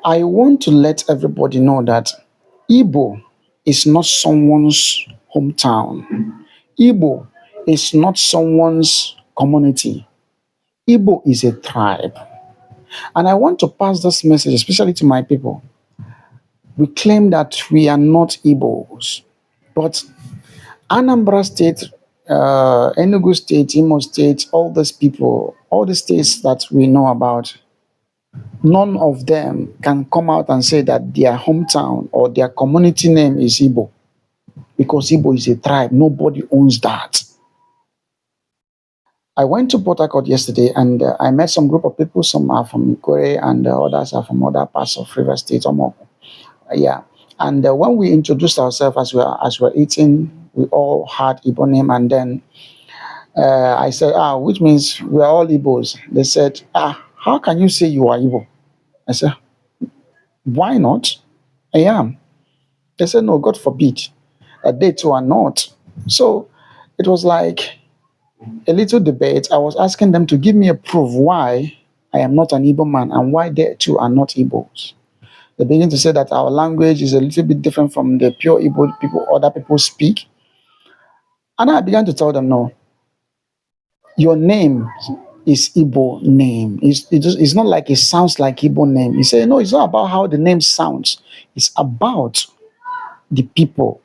I want to let everybody know that Igbo is not someone's hometown. Igbo is not someone's community. Igbo is a tribe. And I want to pass this message, especially to my people. We claim that we are not Igbos, but Anambra State, Enugu State, Imo State, all these people, all the states that we know about, none of them can come out and say that their hometown or their community name is Igbo, because Igbo is a tribe. Nobody owns that. I went to Port Harcourt yesterday and I met some group of people. Some are from Ikore and others are from other parts of River State. Yeah. And when we introduced ourselves as we were eating, we all had Igbo name. And then I said, which means we are all Igbos. They said, how can you say you are Igbo? I said, why not? I am. They said, no, God forbid that they too are not. So it was like a little debate. I was asking them to give me a proof why I am not an Igbo man and why they too are not Igbos. They begin to say that our language is a little bit different from the pure Igbo people other people speak. And I began to tell them, no, your name is Igbo name. It's not like it sounds like Igbo name. He said, no, it's not about how the name sounds. It's about the people,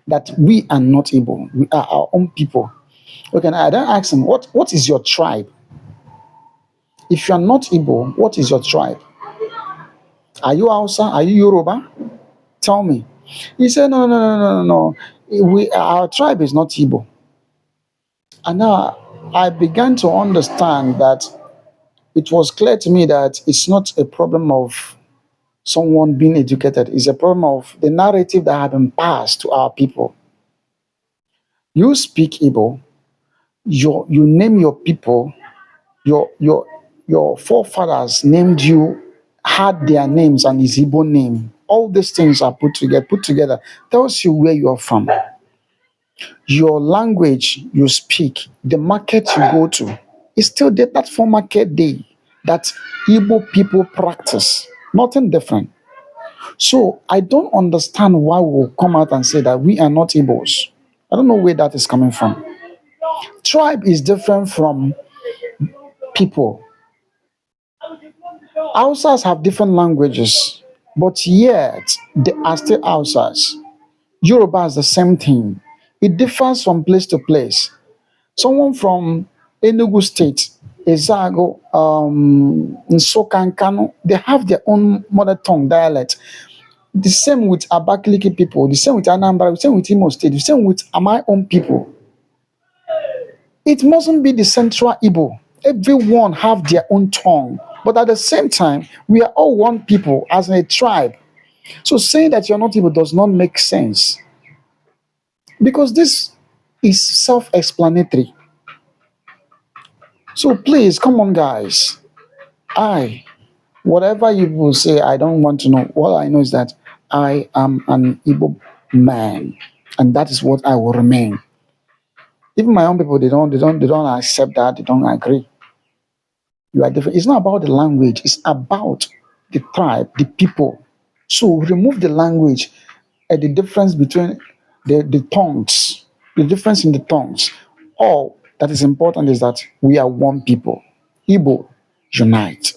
that we are not Igbo. We are our own people. Okay, now I then ask him, what is your tribe? If you are not Igbo, what is your tribe? Are you Hausa? Are you Yoruba? Tell me. He said, no, no, no, no, no, no. Our tribe is not Igbo. And now I began to understand that it was clear to me that it's not a problem of someone being educated. It's a problem of the narrative that have been passed to our people. You speak Igbo, you name your people, your forefathers named you, had their names and his Igbo name. All these things are put together, tells you where you are from. Your language you speak, the market you go to, is still that for market day that Igbo people practice. Nothing different. So I don't understand why we'll come out and say that we are not Igbos. I don't know where that is coming from. Tribe is different from people. Hausas have different languages, but yet they are still Hausas. Yoruba is the same thing. It differs from place to place. Someone from Enugu State, Ezago, Nsukka, and Kano, they have their own mother tongue dialect. The same with Abakaliki people, the same with Anambra, the same with Imo State, the same with my own people. It mustn't be the central Igbo. Everyone have their own tongue. But at the same time, we are all one people as a tribe. So saying that you're not Igbo does not make sense. Because this is self-explanatory. So please, come on, guys. Whatever you will say, I don't want to know. All I know is that I am an Igbo man, and that is what I will remain. Even my own people, they don't accept that. They don't agree. You are different. It's not about the language. It's about the tribe, the people. So remove the language and the difference between the tongues, the difference in the tongues. All that is important is that we are one people. Igbo, unite.